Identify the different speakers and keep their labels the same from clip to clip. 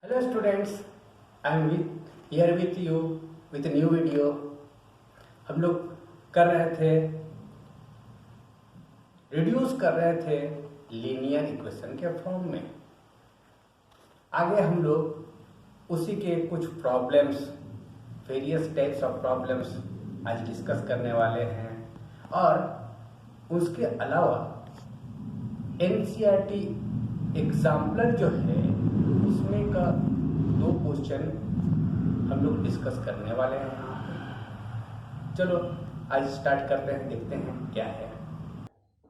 Speaker 1: Hello students, I am here with you with a new video। हम लोग कर रहे थे रिड्यूस कर रहे थे लीनियर इक्वेशन के फॉर्म में। आगे हम लोग उसी के कुछ problems, various types of problems आज डिस्कस करने वाले हैं और उसके अलावा एनसीईआरटी एग्जाम्पलर जो है उसमें का 2 क्वेश्चन हम लोग डिस्कस करने वाले हैं। चलो आज स्टार्ट करते हैं, देखते हैं क्या है।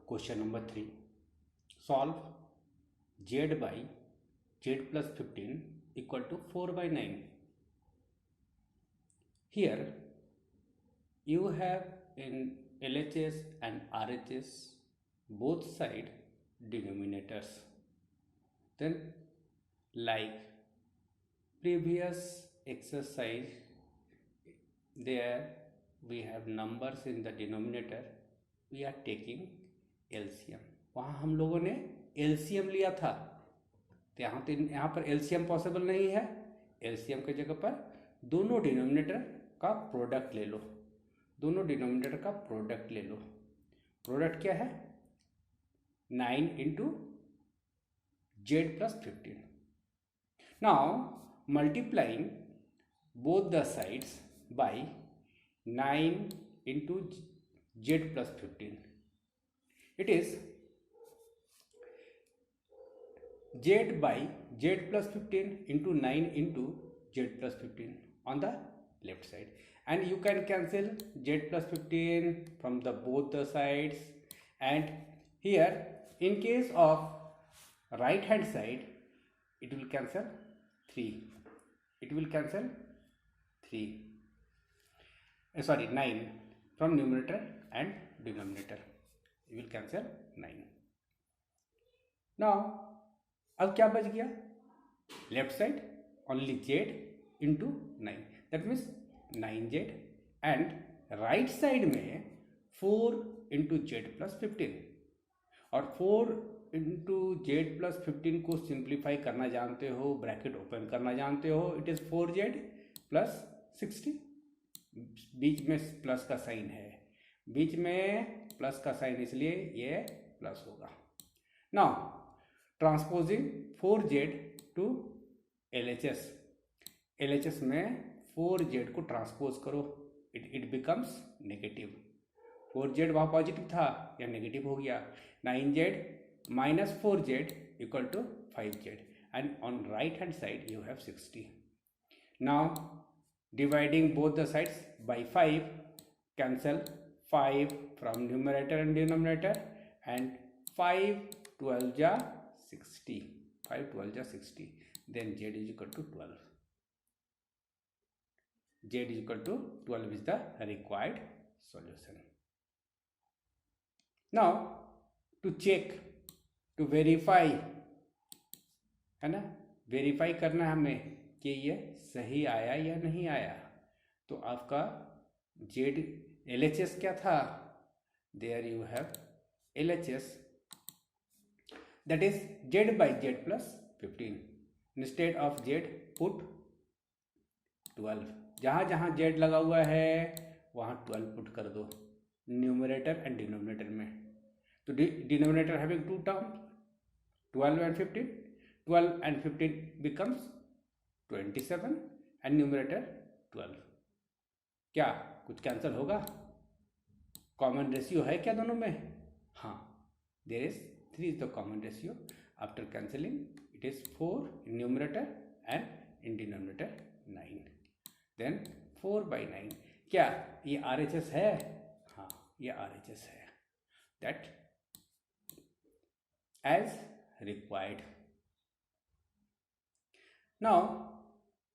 Speaker 1: Question number 3, solve z by z plus 15 equal to 4 by 9। Here you have in LHS and RHS both side denominators. Then like previous exercise, there we have numbers in the denominator, we are taking LCM। वहाँ हम लोगों ने LCM लिया था, तो यहाँ पर LCM possible नहीं है। LCM की जगह पर दोनों डिनोमिनेटर का प्रोडक्ट ले लो, दोनों डिनोमिनेटर का प्रोडक्ट ले लो। प्रोडक्ट क्या है? 9 into z plus 15। Now multiplying both the sides by 9 into z plus 15, it is z by z plus 15 into 9 into z plus 15 on the left side, and you can cancel z plus 15 from the both the sides, and here in case of right hand side it will cancel 3, it will cancel 3 sorry 9 from numerator and denominator, it will cancel 9। now अब क्या बच गया? Left side only z into 9, that means 9z, and right side में 4 into Z plus 15, और 4 into Z plus 15 को simplify करना जानते हो, ब्रैकेट ओपन करना जानते हो, इट इज 4z प्लस 60। बीच में प्लस का साइन है, बीच में प्लस का साइन, इसलिए ये प्लस होगा। Now transposing 4z to LHS, LHS में 4z को ट्रांसपोज करो, इट बिकम्स नेगेटिव। 4z वहाँ पॉजिटिव था, या नेगेटिव हो गया। 9z minus 4z equal to 5z, and on right hand side you have 60। now dividing both the sides by 5, cancel 5 from numerator and denominator, and 5 12 ja 60, 5 12 ja 60, then z is equal to 12, z is equal to 12 is the required solution। now to check, to verify, है ना, verify करना है हमें कि ये सही आया या नहीं आया। तो आपका z LHS क्या था? there you have LHS, that is z by z plus 15। instead of z put 12, जहाँ जहाँ z लगा हुआ है वहाँ 12 पुट कर दो, न्यूमरेटर एंड डिनोमिनेटर में। तो denominator having 2 terms 12 and 15, 12 and 15 becomes 27 and numerator 12। क्या कुछ कैंसिल होगा? कॉमन रेशियो है क्या दोनों में? हाँ, there is 3 is the common ratio। after cancelling it is 4 in numerator and in denominator 9, then 4 by 9। क्या ये RHS है? हाँ, ये RHS है, that as required। now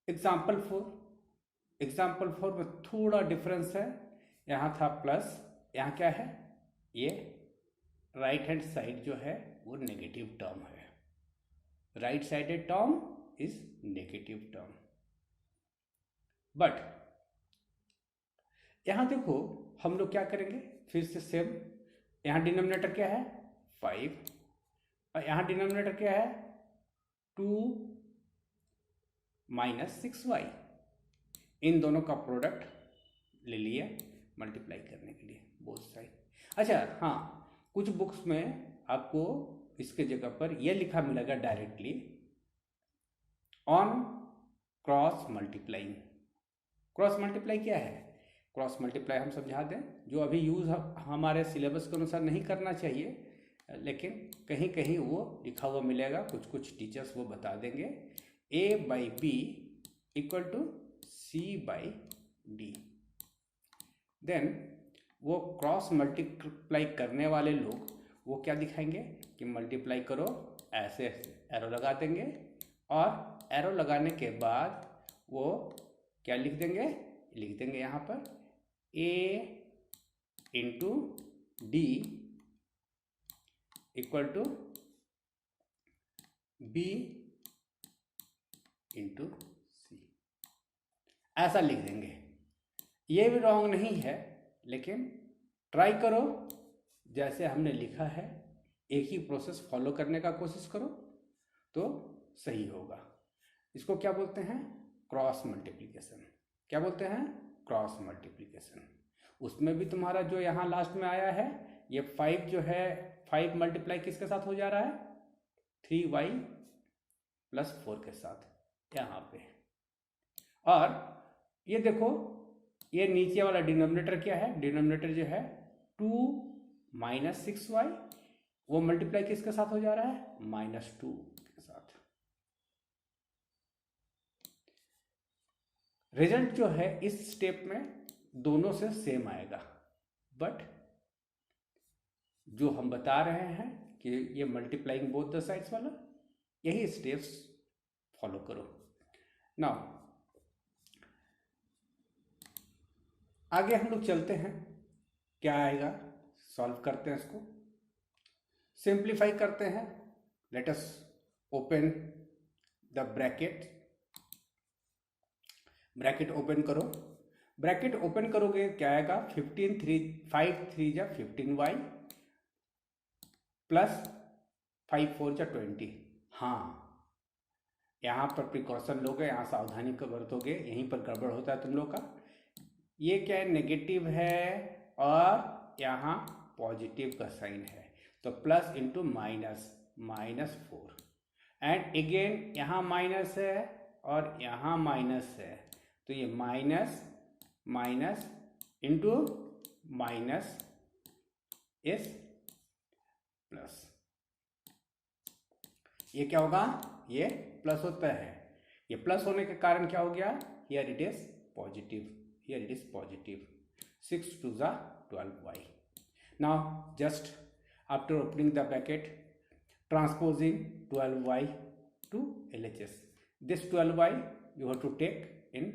Speaker 1: example 4 में थोड़ा डिफरेंस है, यहाँ था प्लस, यहाँ क्या है? ये राइट हैंड साइड जो है वो नेगेटिव टर्म है, right sided term is negative term. But यहाँ देखो हम लोग क्या करेंगे, फिर से सेम, यहाँ डिनोमिनेटर क्या है? 5, और यहाँ डिनोमिनेटर क्या है? 2 माइनस 6y, इन दोनों का प्रोडक्ट ले लिया मल्टीप्लाई करने के लिए बोथ साइड। अच्छा हाँ, कुछ बुक्स में आपको इसके जगह पर यह लिखा मिलेगा directly on cross multiplying. Cross multiply क्या है? क्रॉस मल्टीप्लाई हम समझा दें, जो अभी यूज़ हमारे सिलेबस के अनुसार नहीं करना चाहिए, लेकिन कहीं कहीं वो लिखा हुआ मिलेगा, कुछ कुछ टीचर्स वो बता देंगे। a by b equal to c by d. Then वो क्रॉस मल्टीप्लाई करने वाले लोग वो क्या दिखाएंगे कि मल्टीप्लाई करो, ऐसे एरो लगा देंगे, और एरो लगाने के बाद वो क्या लिख देंगे यहाँ पर a into d equal to b into c, ऐसा लिख देंगे। ये भी रॉन्ग नहीं है, लेकिन ट्राई करो जैसे हमने लिखा है एक ही प्रोसेस फॉलो करने का कोशिश करो तो सही होगा। इसको क्या बोलते हैं? Cross multiplication. क्या बोलते हैं? Cross multiplication. उसमें भी तुम्हारा जो यहाँ लास्ट में आया है, ये 5 जो है, 5 मल्टीप्लाई किसके साथ हो जा रहा है? 3y प्लस 4 के साथ यहाँ पे। और ये देखो, ये नीचे वाला डिनोमिनेटर क्या है? डिनोमिनेटर जो है 2 माइनस 6y, वो मल्टीप्लाई किसके साथ हो जा रहा है? -2 के साथ। रिजल्ट जो है इस स्टेप में दोनों से सेम आएगा, बट जो हम बता रहे हैं कि ये मल्टीप्लाइंग बोथ द साइड्स वाला, यही स्टेप्स फॉलो करो। नाउ आगे हम लोग चलते हैं, क्या आएगा, सॉल्व करते हैं, इसको सिंप्लीफाई करते हैं। Let us open the bracket. Bracket open करो। ब्रैकेट ओपन करोगे क्या आएगा? 5 3 जा 15y प्लस 5 4 जा 20। हाँ, यहाँ पर प्रिकॉशन लोगे, यहाँ सावधानी का बरतोगे, यहीं पर गड़बड़ होता है तुम लोग का। ये क्या है? नेगेटिव है और यहाँ पॉजिटिव का साइन है, तो plus into minus, -4, and again यहाँ माइनस है और यहाँ माइनस है, तो ये माइनस माइनस इंटू माइनस इस प्लस। ये क्या होगा? ये प्लस होता है। ये प्लस होने के कारण क्या हो गया? Here it is positive, here it is positive. 6 2 जा 12y। Now just after opening the bracket, transposing 12y to LHS. This 12y you have to take in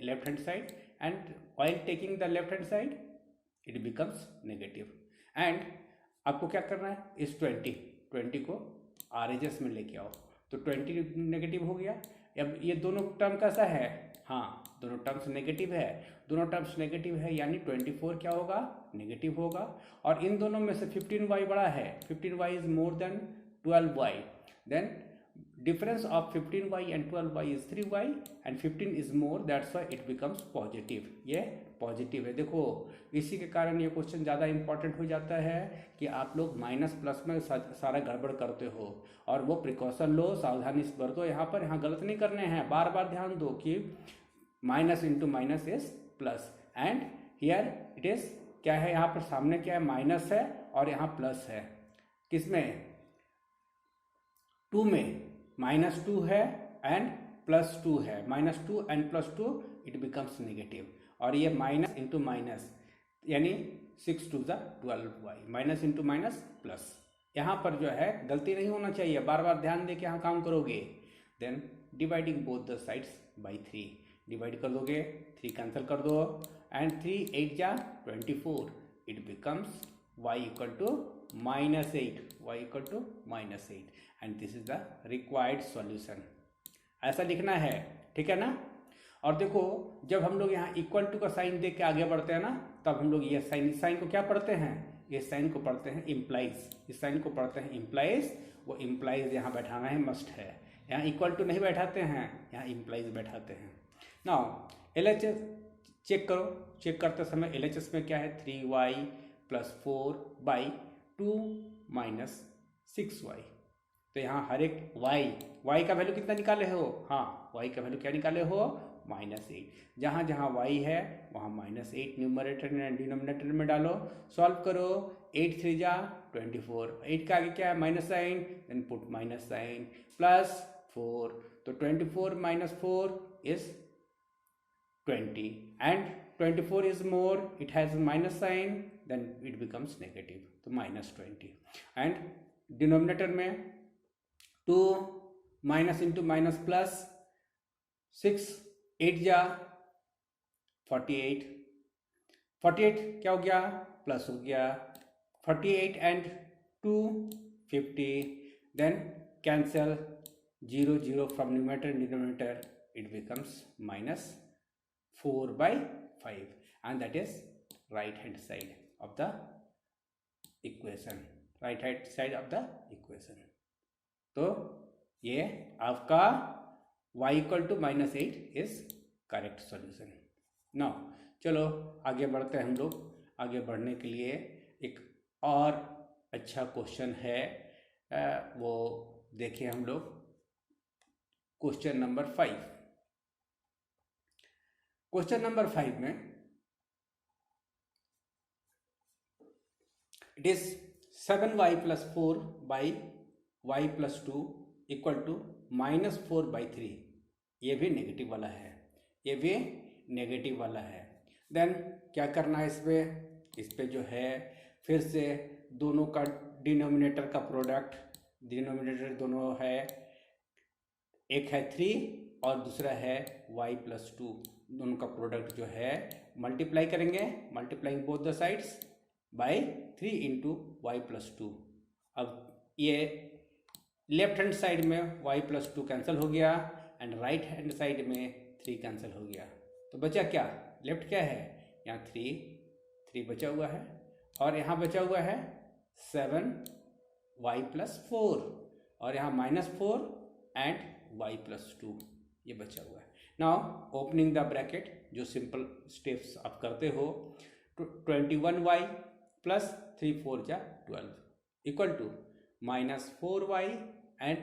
Speaker 1: left hand side, and while taking the left hand side it becomes negative, and आपको क्या करना है? इस 20 को RHS में लेके आओ, तो 20 नेगेटिव हो गया। अब ये दोनों टर्म कैसा है? हाँ, दोनों टर्म्स नेगेटिव है। दोनों टर्म्स नेगेटिव है यानी 24 क्या होगा? नेगेटिव होगा। और इन दोनों में से 15y बड़ा है, 15y is more than 12y, then difference of 15y and 12y is 3y, and 15 is more, that's why it becomes positive। ये पॉजिटिव है। देखो, इसी के कारण ये क्वेश्चन ज़्यादा इंपॉर्टेंट हो जाता है कि आप लोग माइनस प्लस में सारा गड़बड़ करते हो, और वो प्रिकॉशन लो, सावधानी से बरतो। यहाँ पर गलत नहीं करने हैं, बार बार ध्यान दो कि minus into minus is plus, and here it is क्या है? यहाँ पर सामने क्या है? माइनस है और यहाँ प्लस है। किसमें? 2 में -2 है एंड +2 है। -2 एंड +2 इट बिकम्स नेगेटिव, और ये माइनस इंटू माइनस यानी 6 2 जा 12y, minus into minus plus. यहाँ पर जो है गलती नहीं होना चाहिए, बार बार ध्यान दे के यहाँ काम करोगे। Then dividing both the sides by 3, divide कर दोगे, 3 कैंसिल कर दो, एंड 3 8 जा 24, it becomes y equal to -8, y equal to -8, and this is the required solution. ऐसा लिखना है, ठीक है ना? और देखो, जब हम लोग यहाँ इक्वल टू का साइन देख के आगे बढ़ते हैं ना, तब हम लोग ये साइन को क्या पढ़ते हैं? इस साइन को पढ़ते हैं इम्प्लाइज। इस साइन को पढ़ते हैं इम्प्लाइज। वो इम्प्लाइज यहाँ बैठाना है, मस्ट है। यहाँ इक्वल टू नहीं बैठाते हैं, यहाँ इम्प्लाइज बैठाते हैं। नाउ LHS चेक करो, चेक करते समय LHS में क्या है 3y + 4/2 - 6y। तो यहाँ हर एक y का वैल्यू कितना निकाले हो, हाँ y का वैल्यू क्या निकाले हो -8। जहाँ जहाँ y है वहाँ -8 न्यूमरेटर एंड डिनोमिनेटर में डालो, सॉल्व करो। 8 3 जा 24, 8 का आगे क्या है minus sine, then put minus sine +4, तो 24 - 4 is 20 and 24 is more, it has minus sign, then it becomes negative, तो -20। and denominator में 2 minus into minus plus 6 8 जा 48, 48 क्या हो गया प्लस हो गया, 48 and 2 50, then cancel 0 0 from numerator and denominator, it becomes -4/5 and that is right hand side of the equation, right hand side of the equation। तो ये आपका y = -8 is correct solution। Now चलो आगे बढ़ते हैं हम लोग। आगे बढ़ने के लिए एक और अच्छा क्वेश्चन है, वो देखिए हम लोग। क्वेश्चन नंबर 5, क्वेश्चन नंबर 5 में इट इज 7y + 4/y + 2 = -4/3। ये भी नेगेटिव वाला है, ये भी नेगेटिव वाला है। देन क्या करना है इस पे जो है फिर से दोनों का डिनोमिनेटर का प्रोडक्ट, डिनोमिनेटर दोनों है, एक है 3 और दूसरा है y + 2, दोनों का प्रोडक्ट जो है मल्टीप्लाई करेंगे, multiplying both the sides bye 3 × y + 2। अब ये लेफ्ट हैंड साइड में y + 2 कैंसिल हो गया एंड राइट हैंड साइड में 3 कैंसिल हो गया, तो बचा क्या, लेफ्ट क्या है, यहाँ 3 बचा हुआ है और यहाँ बचा हुआ है 7y + 4 और यहाँ -4 एंड y + 2 ये बचा हुआ है। नाउ ओपनिंग द ब्रैकेट, जो सिंपल स्टेप्स आप करते हो, 21y + 3 4 जा 12 = -4y एंड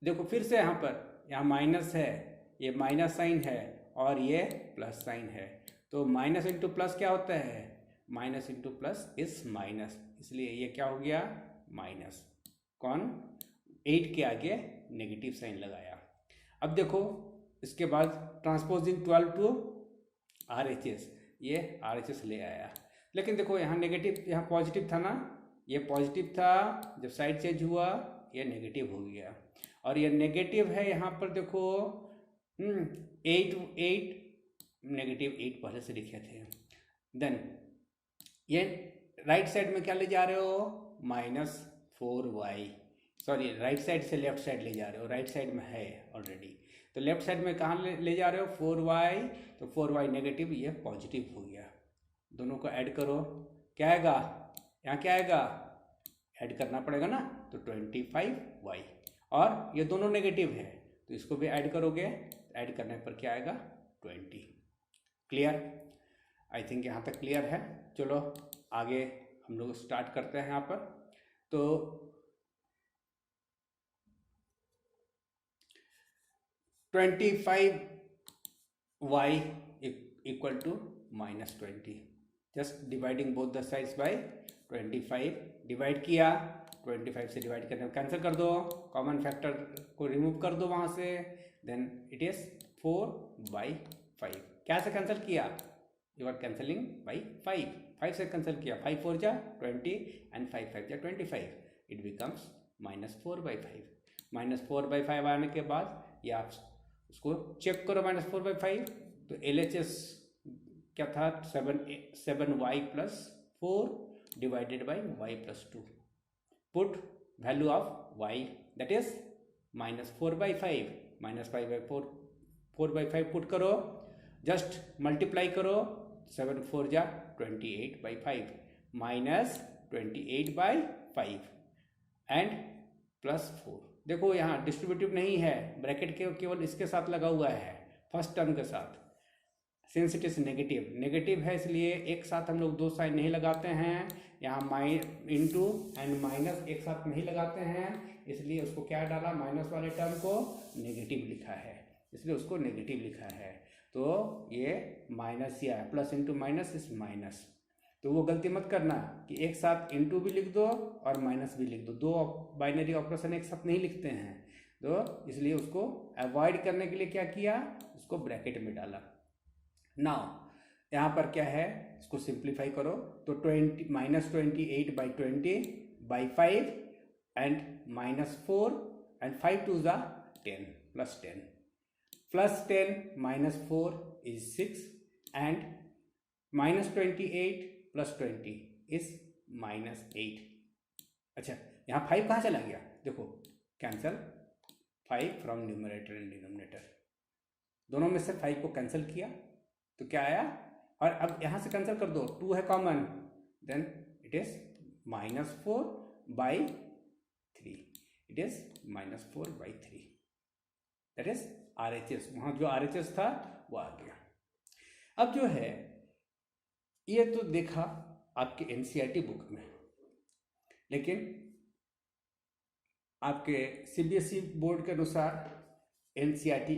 Speaker 1: देखो फिर से यहाँ माइनस है, ये माइनस साइन है और ये प्लस साइन है, तो माइनस इंटू प्लस क्या होता है, minus into plus is minus, इसलिए ये क्या हो गया माइनस। कौन 8 के आगे नेगेटिव साइन लगाया। अब देखो इसके बाद ट्रांसपोजिंग 12 टू RHS, ये RHS ले आया, लेकिन देखो यहाँ नेगेटिव, यहाँ पॉजिटिव था ना, ये पॉजिटिव था, जब साइड चेंज हुआ ये नेगेटिव हो गया और ये नेगेटिव है। यहाँ पर देखो 8 -8 पहले से लिखे थे। देन ये राइट साइड में क्या ले जा रहे हो, -4y, सॉरी राइट साइड से लेफ्ट साइड ले जा रहे हो, राइट साइड में है ऑलरेडी, तो लेफ्ट साइड में कहाँ ले जा रहे हो 4y, तो 4y नेगेटिव, ये पॉजिटिव हो गया। दोनों को ऐड करो, क्या आएगा, यहाँ क्या आएगा, ऐड करना पड़ेगा ना, तो 25y, और ये दोनों नेगेटिव है तो इसको भी ऐड करोगे, ऐड करने पर क्या आएगा 20। क्लियर, आई थिंक यहाँ तक क्लियर है। चलो आगे हम लोग स्टार्ट करते हैं यहाँ पर। तो 25y = -20, just dividing both the sides bye 25, divide किया, 25 से डिवाइड करने कैंसिल कर दो, कॉमन फैक्टर को रिमूव कर दो वहाँ से, देन इट इज 4/5। क्या से कैंसिल किया, यू आर कैंसिलिंग बाई 5 से कैंसिल किया, 5 4 जा 20 एंड 5 5 जा 25, इट बिकम्स -4/5। -4/5 आने के बाद ये आप उसको चेक करो, -4/5, तो LHS क्या था 7y + 4 divided by y + 2, put value of y, that is -4/5, -5/4, 4/5 put करो, जस्ट मल्टीप्लाई करो, 7 4 जा 28/5 -28/5 एंड +4, देखो यहाँ डिस्ट्रीब्यूटिव नहीं है, ब्रैकेट के केवल इसके साथ लगा हुआ है, फर्स्ट टर्म के साथ। Since it is negative, negative है इसलिए एक साथ हम लोग दो साइन नहीं लगाते हैं, यहाँ इंटू एंड माइनस एक साथ नहीं लगाते हैं, इसलिए उसको क्या डाला, माइनस वाले टर्म को नेगेटिव लिखा है, इसलिए उसको नेगेटिव लिखा है। तो ये माइनस या प्लस इंटू माइनस इस माइनस, तो वो गलती मत करना कि एक साथ इंटू भी लिख दो और माइनस भी लिख दो, दो बाइनरी ऑपरेशन एक साथ नहीं लिखते हैं, तो इसलिए उसको अवॉइड करने के लिए क्या किया, उसको ब्रैकेट में डाला। नाउ यहाँ पर क्या है, इसको सिंप्लीफाई करो तो -28/20/5 एंड -4 एंड 5 2 ज़ा 10 +10 +10 -4 is 6 and -28 + 20 is -8। अच्छा यहाँ 5 कहाँ चला गया, देखो cancel 5 from numerator and denominator, दोनों में से 5 को कैंसिल किया तो क्या आया, और अब यहाँ से कैंसिल कर दो, 2 है common, then it is -4/3, it is -4/3, that is RHS, वहाँ जो RHS था वो आ गया। अब जो है ये तो देखा आपके NCERT बुक में, लेकिन आपके CBSE बोर्ड के अनुसार NCERT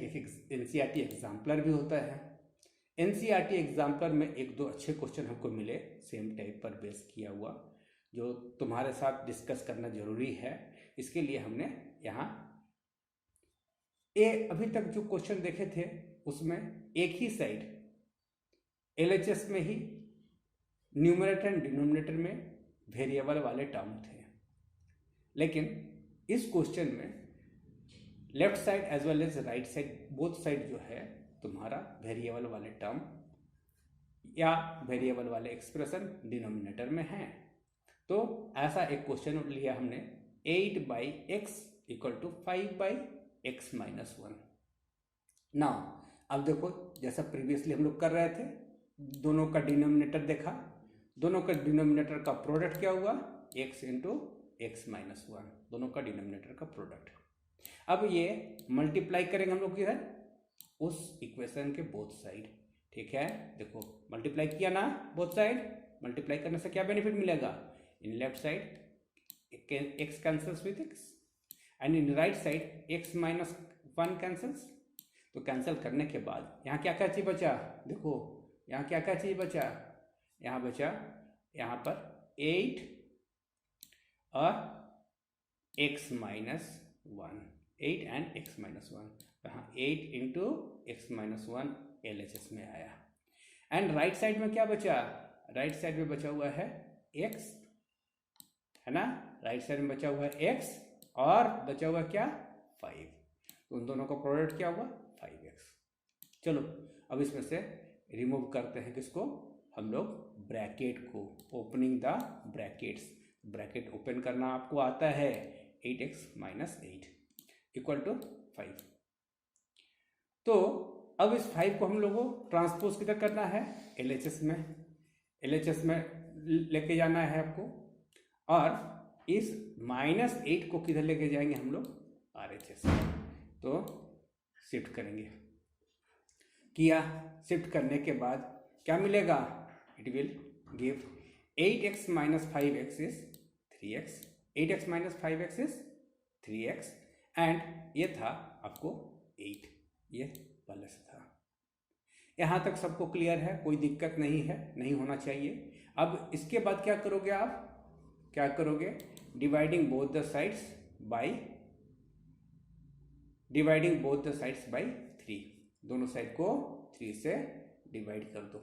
Speaker 1: एग्जाम्पलर भी होता है। NCERT एग्जाम्पलर में एक दो अच्छे क्वेश्चन हमको मिले सेम टाइप पर बेस किया हुआ, जो तुम्हारे साथ डिस्कस करना जरूरी है, इसके लिए हमने यहाँ अभी तक जो क्वेश्चन देखे थे उसमें एक ही साइड LHS में ही न्यूमरेटर एंड डिनोमिनेटर में वेरिएबल वाले टर्म थे, लेकिन इस क्वेश्चन में left side as well as right side, both side जो है तुम्हारा वेरिएबल वाले टर्म या वेरिएबल वाले एक्सप्रेशन डिनोमिनेटर में है। तो ऐसा एक क्वेश्चन लिया हमने, 8/x = 5/x-1। नाउ अब देखो जैसा प्रीवियसली हम लोग कर रहे थे, दोनों का डिनोमिनेटर देखा, दोनों का डिनोमिनेटर का प्रोडक्ट क्या हुआ, x × x-1, दोनों का डिनोमिनेटर का प्रोडक्ट। अब ये मल्टीप्लाई करेंगे हम लोग इधर उस इक्वेशन के बोथ साइड, ठीक है, देखो मल्टीप्लाई किया ना बोथ साइड, मल्टीप्लाई करने से क्या बेनिफिट मिलेगा, in left side x cancels with x and in right side x-1 cancels. तो कैंसिल करने के बाद यहाँ क्या क्या चीज बचा, देखो यहाँ क्या क्या चीज बचा, यहाँ बचा यहाँ पर 8 और x-1, 8 एंड x-1, यहाँ 8 × x-1 LHS में आया। एंड राइट साइड में क्या बचा, राइट साइड में बचा हुआ है x, है ना, राइट साइड में बचा हुआ है x और बचा हुआ क्या 5, तो उन दोनों का प्रोडक्ट क्या हुआ 5x। चलो अब इसमें से रिमूव करते हैं किसको, हम लोग ब्रैकेट को, opening the brackets, bracket open करना आपको आता है, 8x - 8 = 5। तो अब इस 5 को हम लोगों को ट्रांसपोज किधर करना है, LHS में लेके जाना है आपको, और इस -8 को किधर लेके जाएंगे हम लोग, RHS। तो शिफ्ट करेंगे, किया, शिफ्ट करने के बाद क्या मिलेगा, it will give 8x - 5x is 3x, 8x - 5x is 3x, and ये था आपको 8, ये पहले से था। यहाँ तक सबको क्लियर है, कोई दिक्कत नहीं है, नहीं होना चाहिए। अब इसके बाद क्या करोगे आप, क्या करोगे, dividing both the sides bye 3, दोनों साइड को 3 से डिवाइड कर दो,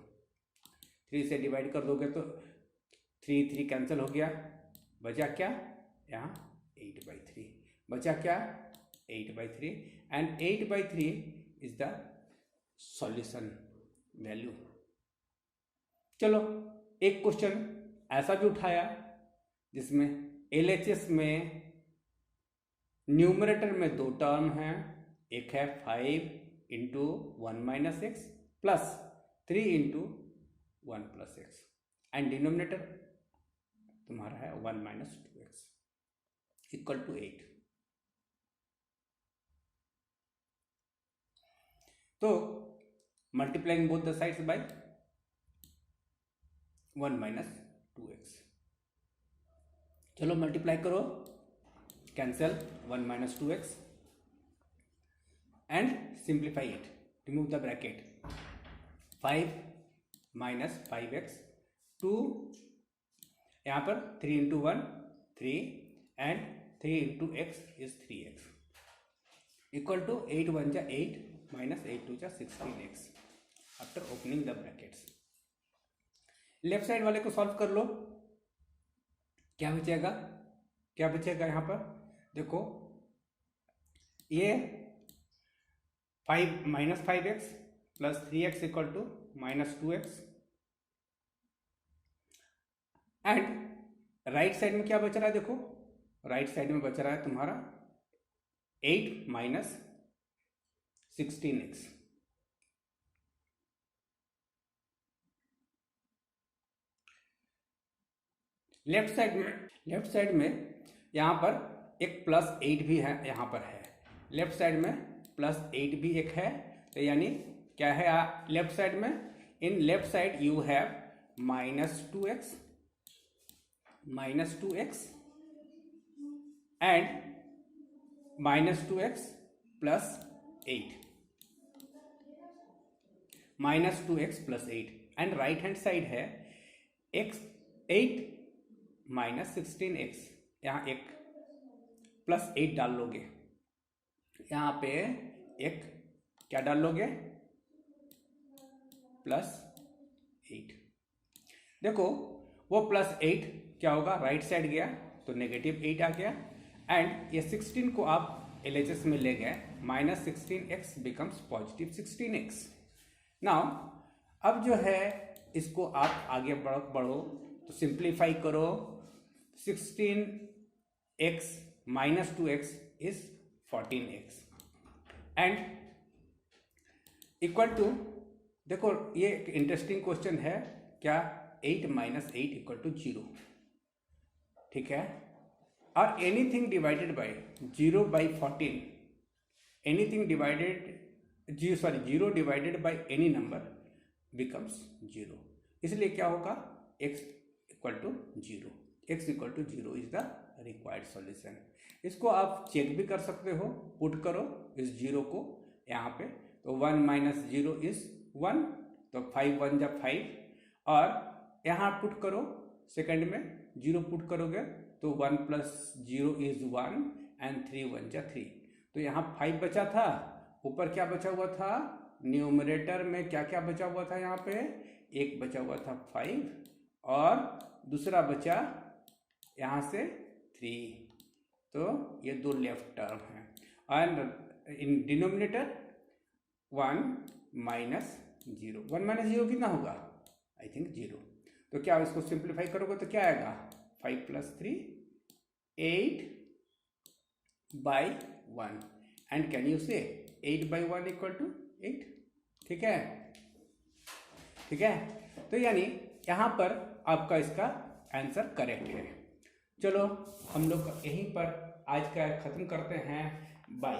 Speaker 1: 3 से डिवाइड कर दोगे तो 3 कैंसिल हो गया, बचा क्या, यहाँ 8/3 बचा क्या, 8/3, and 8/3 is the solution value. चलो एक क्वेश्चन ऐसा भी उठाया जिसमें LHS में न्यूमरेटर में दो टर्म हैं, एक है 5 × 1 - x plus 3 × 1 + x, and denominator तुम्हारा है 1 - 2x = 8। तो multiplying both the sides by 1 minus 2x। चलो मल्टीप्लाई करो, cancel 1 minus 2x and simplify it, remove the bracket. 5 minus 5x, 2 यहाँ पर 3 into 1 3 and 3 into x is 3x equal to 8 1 जा 8 minus 8 2 जा 16x after opening the brackets. Left side वाले को solve कर लो, क्या बचेगा, क्या बचेगा यहाँ पर देखो, ये 5 minus 5x plus 3x equal to minus 2x and right side में क्या बच रहा है देखो, राइट साइड में बच रहा है तुम्हारा 8 माइनस 16x। लेफ्ट साइड में यहाँ पर एक प्लस 8 भी है, यहाँ पर है लेफ्ट साइड में प्लस 8 भी एक है, तो यानी क्या है लेफ्ट साइड में, in left side you have minus 2x and minus 2x plus 8, minus 2x plus 8 and right hand side है x 8 माइनस 16x, यहाँ एक प्लस 8 डाल लोगे, यहाँ पे एक क्या डाल लोगे प्लस 8। देखो वो प्लस 8 क्या होगा, राइट साइड गया तो नेगेटिव 8 आ गया एंड ये 16 को आप LHS में ले गए, minus 16x becomes positive 16x। Now अब जो है इसको आप आगे बढ़ो तो सिंप्लीफाई करो, 16x minus 2x is 14x and equal to, देखो ये एक इंटरेस्टिंग क्वेश्चन है, क्या 8 माइनस 8 इक्वल टू 0, ठीक है, और anything divided by 0 by 14, anything divided 0 divided by any number becomes 0, इसलिए क्या होगा x equal to 0, x equal to 0 is the required solution. इसको आप चेक भी कर सकते हो, पुट करो इस 0 को यहाँ पे, तो 1 माइनस 0 इज 1, तो 5 1 जा 5 और यहाँ पुट करो सेकंड में 0 पुट करोगे तो 1 प्लस 0 इज 1 एंड 3 1 जा 3, तो यहाँ 5 बचा था, ऊपर क्या बचा हुआ था, न्यूमरेटर में क्या क्या बचा हुआ था, यहाँ पे एक बचा हुआ था 5 और दूसरा बचा यहाँ से 3, तो ये दो लेफ्ट टर्म है and in denominator 1 minus 0, 1 minus 0 कितना होगा, आई थिंक 0, तो क्या इसको सिंप्लीफाई करोगे तो क्या आएगा 5 plus 3 8 by 1 and can you से 8 बाई 1 इक्वल टू 8, ठीक है, ठीक है, तो यानी यहाँ पर आपका इसका आंसर करेक्ट है। चलो हम लोग यहीं पर आज का ख़त्म करते हैं, बाय।